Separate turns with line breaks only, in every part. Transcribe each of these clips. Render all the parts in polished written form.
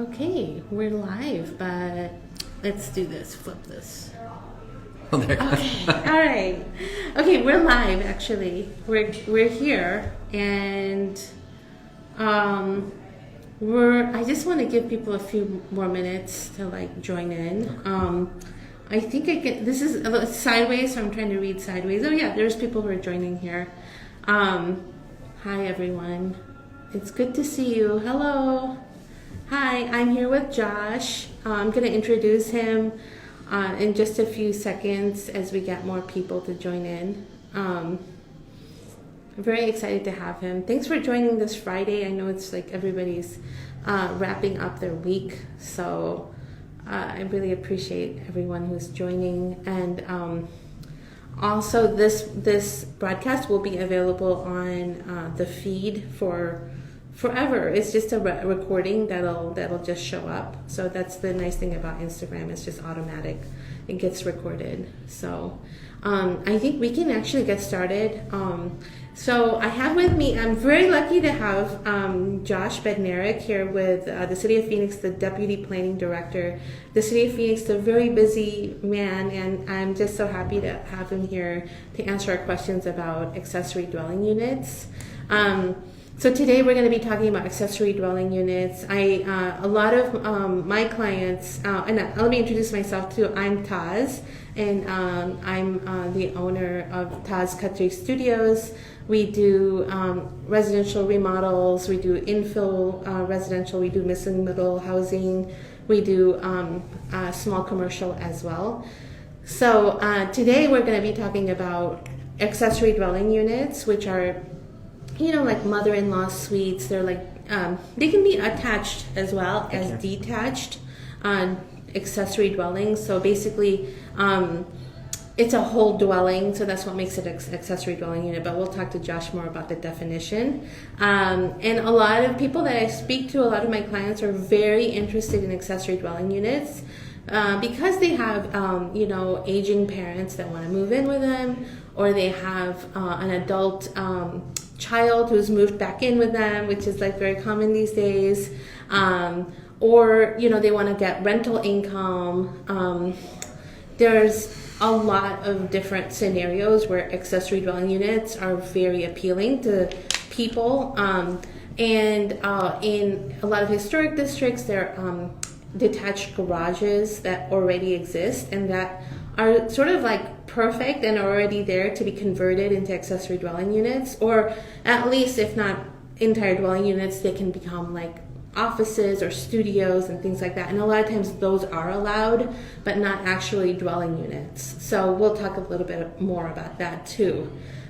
Okay, we're live, but let's do this. Flip this.
Oh, there.
Okay, all right. Okay, we're live. Actually, we're here, and I just want to give people a few more minutes to join in. I think I get this is sideways, so I'm trying to read sideways. Oh yeah, there's people who are joining here. Hi everyone. It's good to see you. Hello. Hi, I'm here with Josh. I'm going to introduce him in just a few seconds as we get more people to join in. I'm very excited to have him. Thanks for joining this Friday. I know it's everybody's wrapping up their week, so I really appreciate everyone who's joining. And also, this broadcast will be available on the feed for forever. It's just a recording that'll just show up. So that's the nice thing about Instagram. It's just automatic. It gets recorded. So I think we can actually get started. So I have with me, I'm very lucky to have Josh Bednarek here with the City of Phoenix, the Deputy Planning Director. The City of Phoenix is a very busy man, and I'm just so happy to have him here to answer our questions about accessory dwelling units. So today we're going to be talking about accessory dwelling units. A lot of my clients, and let me introduce myself too. I'm Taz, and I'm the owner of Taz Country Studios. We do residential remodels, we do infill residential, we do missing middle housing, we do small commercial as well. So today we're going to be talking about accessory dwelling units, which are like mother-in-law suites. They're they can be attached as well as detached accessory dwellings. So basically, it's a whole dwelling. So that's what makes it an accessory dwelling unit. But we'll talk to Josh more about the definition. And a lot of people that I speak to, a lot of my clients are very interested in accessory dwelling units. Because they have, aging parents that want to move in with them, or they have an adult child who's moved back in with them, which is very common these days, or they want to get rental income. There's a lot of different scenarios where accessory dwelling units are very appealing to people, and in a lot of historic districts there are detached garages that already exist and that are sort of perfect and already there to be converted into accessory dwelling units, or at least if not entire dwelling units, they can become offices or studios and things like that. And a lot of times those are allowed, but not actually dwelling units. So we'll talk a little bit more about that too.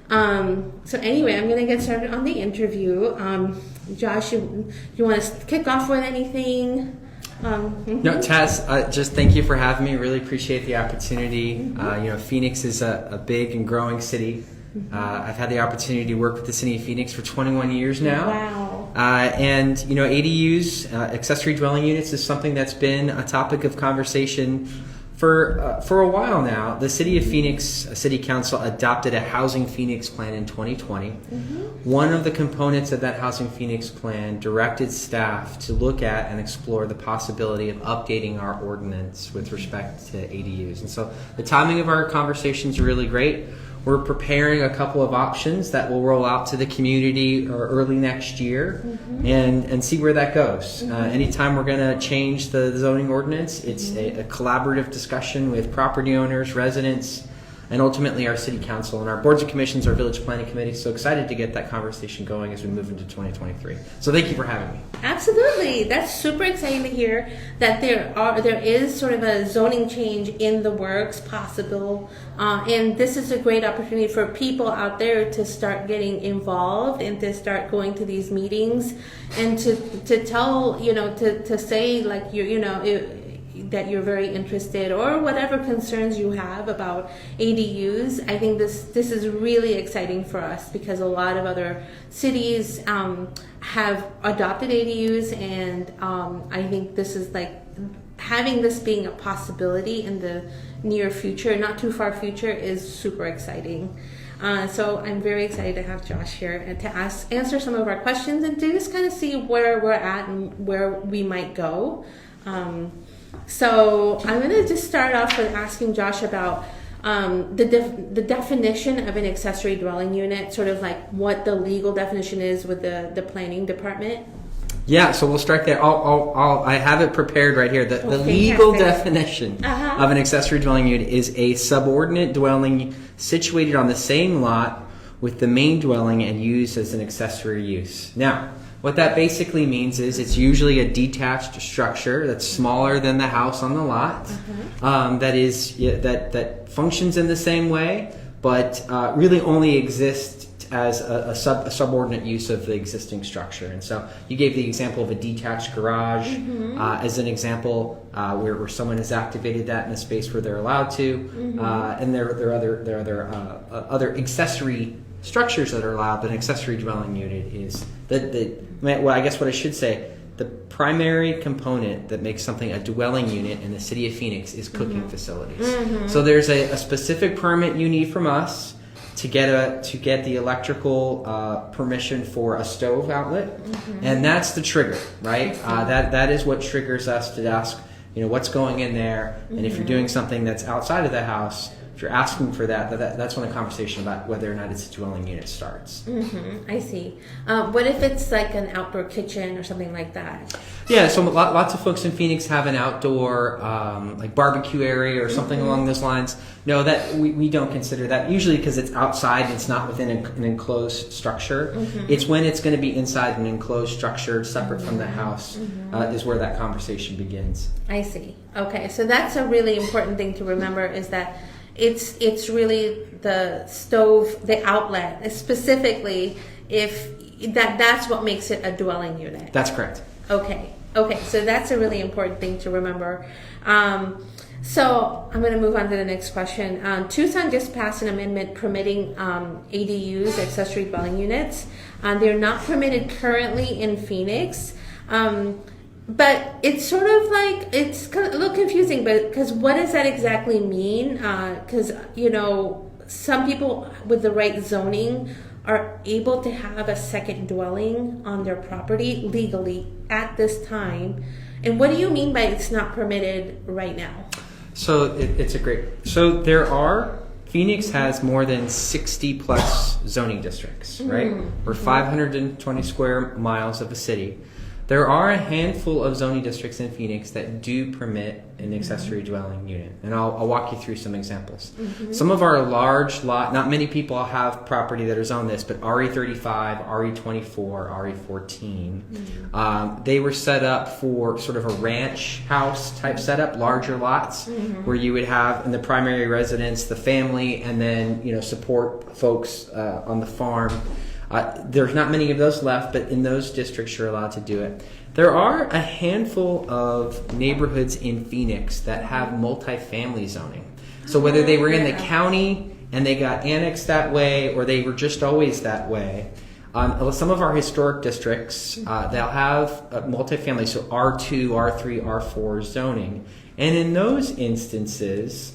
So anyway, I'm going to get started on the interview. Josh, you want to kick off with anything?
No, Taz, just thank you for having me. Really appreciate the opportunity. Phoenix is a big and growing city. I've had the opportunity to work with the City of Phoenix for 21 years now.
Wow.
And ADUs, accessory dwelling units, is something that's been a topic of conversation for a while now. The City of Phoenix City Council adopted a Housing Phoenix plan in 2020. One of the components of that Housing Phoenix plan directed staff to look at and explore the possibility of updating our ordinance with respect to ADUs. And so the timing of our conversations are really great. We're preparing a couple of options that will roll out to the community early next year, and see where that goes. Anytime we're going to change the zoning ordinance, it's a collaborative discussion with property owners, residents, and ultimately our city council and our boards and commissions, our village planning committee. So excited to get that conversation going as we move into 2023. So thank you for having me.
Absolutely. That's super exciting to hear that there is sort of a zoning change in the works possible. And this is a great opportunity for people out there to start getting involved and to start going to these meetings and to tell, to say that you're very interested, or whatever concerns you have about ADUs. I think this is really exciting for us because a lot of other cities have adopted ADUs, and I think this is having this being a possibility in the near future, not too far future, is super exciting. So I'm very excited to have Josh here and to answer some of our questions and to just kind of see where we're at and where we might go. So I'm going to just start off with asking Josh about the definition of an accessory dwelling unit, sort of like what the legal definition is with the planning department.
Yeah, so we'll start there. I have it prepared right here. The legal definition of an accessory dwelling unit is a subordinate dwelling situated on the same lot with the main dwelling and used as an accessory use. Now, what that basically means is it's usually a detached structure that's smaller than the house on the lot, that functions in the same way, but really only exists as a subordinate use of the existing structure. And so you gave the example of a detached garage as an example where someone has activated that in a space where they're allowed to, and there are other accessory structures that are allowed. But an accessory dwelling unit is well, I guess what I should say, the primary component that makes something a dwelling unit in the city of Phoenix is cooking facilities. So there's a specific permit you need from us to get the electrical permission for a stove outlet, and that's the trigger, right? That is what triggers us to ask, what's going in there, and if you're doing something that's outside of the house, if you're asking for that's when the conversation about whether or not it's a dwelling unit starts.
I see. What if it's like an outdoor kitchen or something like that?
Yeah, so lots of folks in Phoenix have an outdoor like barbecue area or something along those lines. No, that we don't consider that, usually because it's outside and it's not within an enclosed structure. It's when it's going to be inside an enclosed structure separate from the house is where that conversation begins. I
see. Okay, so that's a really important thing to remember, is that it's really the stove, the outlet, specifically, if that's what makes it a dwelling unit.
That's correct.
Okay, so that's a really important thing to remember. So I'm going to move on to the next question. Tucson just passed an amendment permitting ADUs, accessory dwelling units. They're not permitted currently in Phoenix. But it's sort of like, it's kind of a little confusing, because what does that exactly mean? Because, some people with the right zoning are able to have a second dwelling on their property legally at this time. And what do you mean by it's not permitted right now?
So Phoenix has more than 60 plus zoning districts, right? We're 520 square miles of a city. There are a handful of zoning districts in Phoenix that do permit an accessory dwelling unit, and I'll walk you through some examples. Some of our large lot, not many people have property that are zoned this, but RE35, RE24, RE14, they were set up for sort of a ranch house type setup, larger lots, where you would have in the primary residence the family, and then support folks on the farm. There's not many of those left, but in those districts you're allowed to do it. There are a handful of neighborhoods in Phoenix that have multifamily zoning. So whether they were in the county and they got annexed that way, or they were just always that way, some of our historic districts, they'll have multifamily, so R2, R3, R4 zoning. And in those instances,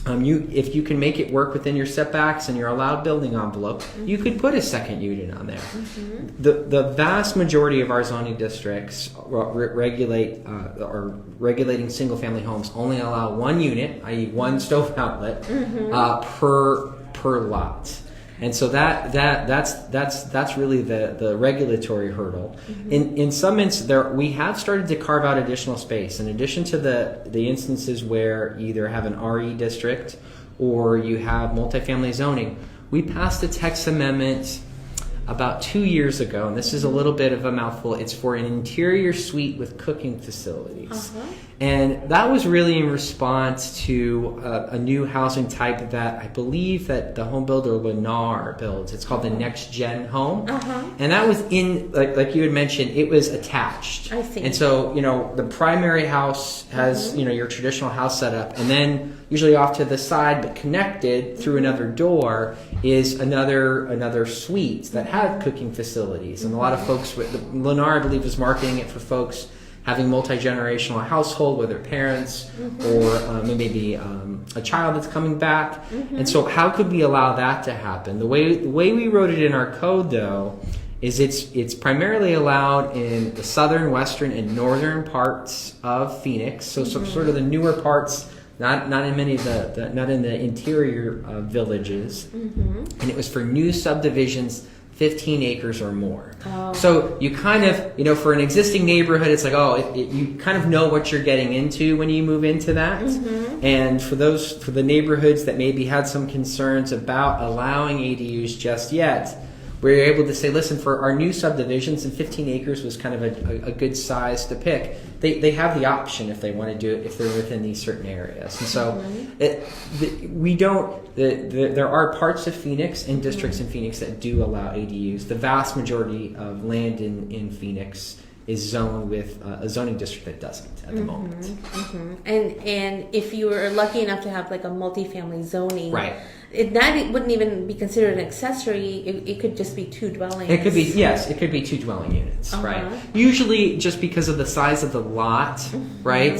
if you can make it work within your setbacks and your allowed building envelope, you could put a second unit on there. The vast majority of our zoning districts regulating single family homes only allow one unit, i.e. one stove outlet, per lot. And so that's really the regulatory hurdle. In some instances, we have started to carve out additional space. In addition to the instances where you either have an RE district or you have multifamily zoning, we passed a text amendment about 2 years ago, and this is a little bit of a mouthful. It's for an interior suite with cooking facilities. And that was really in response to a new housing type that I believe that the home builder Lennar builds. It's called the Next Gen Home. And that was like you had mentioned, it was attached.
I see.
And so, the primary house has, your traditional house setup, and then usually off to the side but connected through another door is another suite that had cooking facilities. And a lot of folks, Lennar I believe was marketing it for folks having multi-generational household, whether parents or maybe a child that's coming back. And so how could we allow that to happen? The way we wrote it in our code, though, is it's primarily allowed in the southern, western, and northern parts of Phoenix. So sort of the newer parts, not in many of not in the interior villages. And it was for new subdivisions, 15 acres or more. So you kind of, for an existing neighborhood, it's like, you kind of know what you're getting into when you move into that. And for the neighborhoods that maybe had some concerns about allowing ADUs just yet, we were able to say, listen, for our new subdivisions, and 15 acres was kind of a good size to pick. They have the option if they want to do it if they're within these certain areas. And so there are parts of Phoenix and districts in Phoenix that do allow ADUs. The vast majority of land in Phoenix is zoned with a zoning district that doesn't at the moment.
And if you were lucky enough to have like a multifamily zoning,
right.
It wouldn't even be considered an accessory. It could just be two dwellings.
It could be two dwelling units, right? Usually, just because of the size of the lot, right?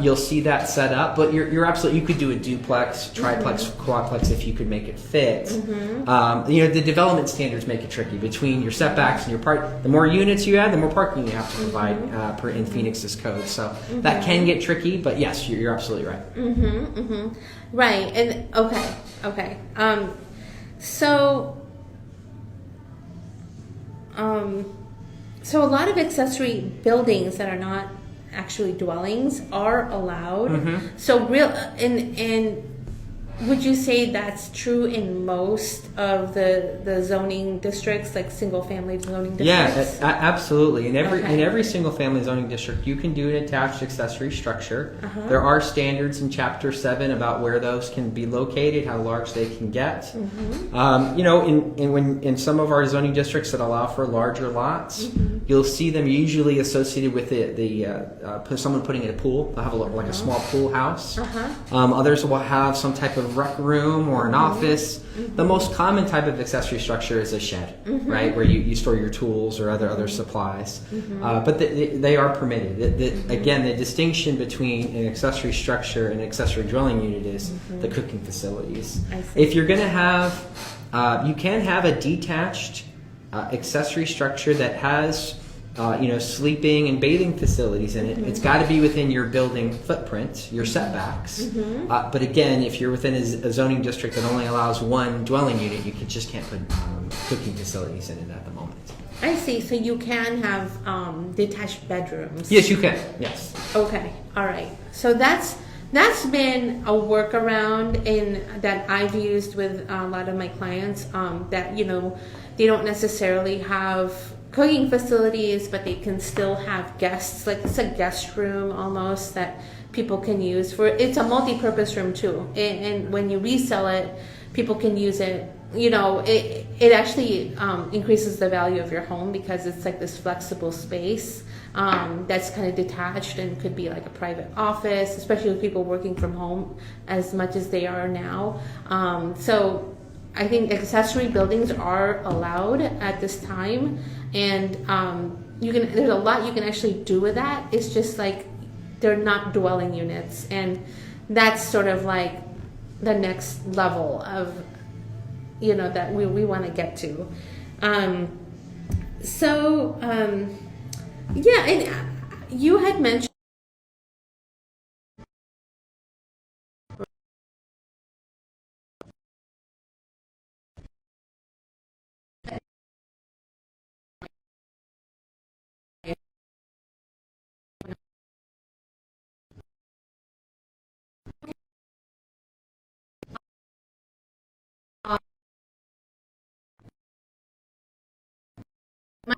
You'll see that set up, but you're absolutely, you could do a duplex, triplex, quadplex if you could make it fit. The development standards make it tricky between your setbacks and your park. The more units you add, the more parking you have to provide in Phoenix's code. So that can get tricky, but yes, you're absolutely right.
Right, and okay. So a lot of accessory buildings that are not actually dwellings are allowed. So and would you say that's true in most of the zoning districts, like single family zoning districts?
Yeah, absolutely. In every single family zoning district, you can do an attached accessory structure. There are standards in Chapter 7 about where those can be located, how large they can get. In some of our zoning districts that allow for larger lots, you'll see them usually associated with someone putting in a pool. They'll have like a small pool house. Others will have some type of rec room or an office. The most common type of accessory structure is a shed, right, where you store your tools or other supplies. But they are permitted. Again, the distinction between an accessory structure and an accessory dwelling unit is the cooking facilities. If you're going to have, you can have a detached accessory structure that has sleeping and bathing facilities in it. It's got to be within your building footprint, your setbacks. But again, if you're within a zoning district that only allows one dwelling unit, you just can't put cooking facilities in it at the moment.
I see. So you can have detached bedrooms.
Yes, you can. Yes.
Okay. All right. So that's been a workaround that I've used with a lot of my clients. That they don't necessarily have cooking facilities, but they can still have guests. Like it's a guest room almost that people can use for. It's a multi-purpose room too, and when you resell it, people can use it. It actually increases the value of your home because it's like this flexible space that's kind of detached and could be like a private office, especially with people working from home as much as they are now. So I think accessory buildings are allowed at this time, and there's a lot you can actually do with that. It's just like they're not dwelling units, and that's sort of like the next level of that we want to get to. And you had mentioned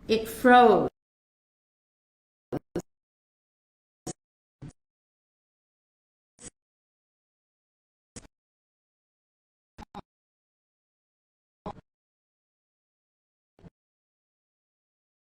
it froze.